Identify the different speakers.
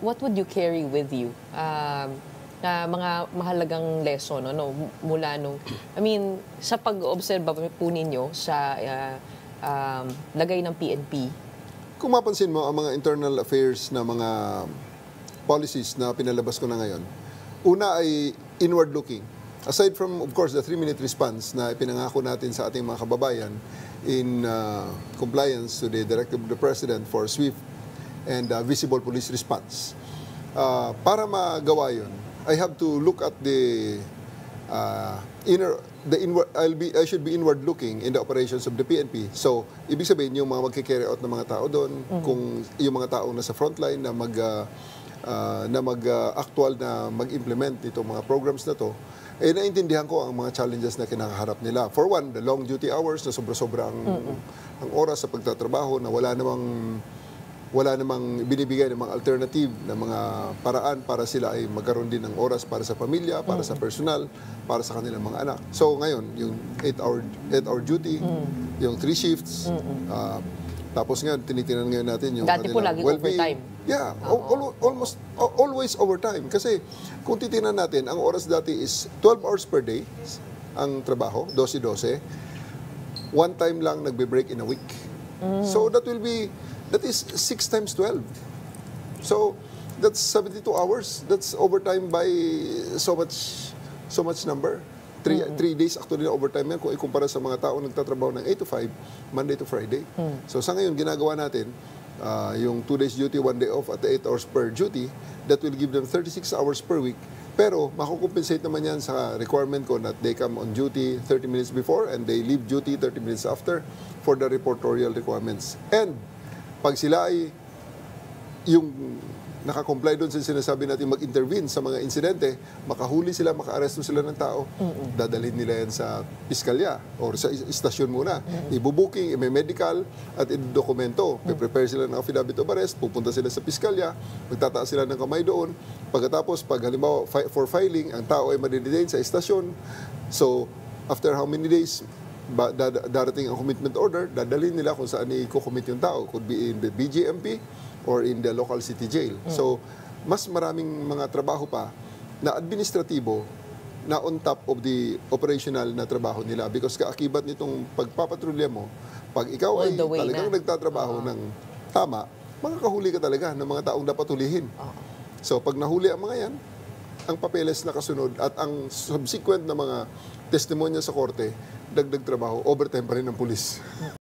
Speaker 1: what would you carry with you? Na mga mahalagang lesson mula nung, I mean, sa pag-obserba po ninyo sa lagay ng PNP.
Speaker 2: Kung mapansin mo, ang mga internal affairs na mga policies na pinalabas ko na ngayon, una ay inward-looking. Aside from, of course, the 3-minute response na ipinangako natin sa ating mga kababayan in compliance to the directive of the President for swift and visible police response. Para magawa yun, I have to look at the I should be inward looking in the operations of the PNP. So, ibig sabihin yung mga magki-carry out ng mga tao doon, kung yung mga taong nasa frontline na mag-actual na mag-implement itong mga programs na to, naintindihan ko ang mga challenges na kinakaharap nila. For one, the long duty hours na sobra-sobra ang oras sa pagtatrabaho na wala namang binibigay ng mga alternative na mga paraan para sila ay magkaroon din ng oras para sa pamilya, para sa personal, para sa kanilang mga anak. So ngayon, yung 8-hour duty, yung 3 shifts, tapos ngayon, tinitingnan ngayon natin yung
Speaker 1: dati po lagi overtime.
Speaker 2: Yeah, almost always overtime. Kasi kung titingnan natin, ang oras dati is 12 hours per day ang trabaho, 12-12. One time lang nagbe-break in a week. So that is 6 times 12. So that's 72 hours. That's overtime by so much number. 3 days actually na overtime yan kung ikumpara sa mga tao nagtatrabaho ng 8 to 5, Monday to Friday. So sa ngayon, ginagawa natin yung 2 days duty, 1 day off at 8 hours per duty. That will give them 36 hours per week. Pero makukompensate naman yan sa requirement ko that they come on duty 30 minutes before and they leave duty 30 minutes after for the reportorial requirements. And pag sila ay yung nakakomply doon sa sinasabi natin mag-intervene sa mga insidente, makahuli sila, maka-aresto sila ng tao, dadalhin nila yan sa piskalya or sa istasyon muna. Ibubuking, may medical at i-dokumento. Prepare sila ng affidavit of arrest, pupunta sila sa piskalya, magtataas sila ng kamay doon. Pagkatapos, pag halimbawa for filing, ang tao ay madidetain sa istasyon. So, after how many days, darating ang commitment order, dadalhin nila kung saan i-commit yung tao. Could be in the BGMP or in the local city jail. So, mas maraming mga trabaho pa na administratibo na on top of the operational na trabaho nila. Because kaakibat nitong pagpapatrolya mo, pag ikaw ay talagang nagtatrabaho ng tama, makakahuli ka talaga ng mga taong dapat hulihin. So, pag nahuli ang mga yan, ang papeles na kasunod at ang subsequent na mga testimonya sa korte, dagdag trabaho, overtime pa rin ng pulis.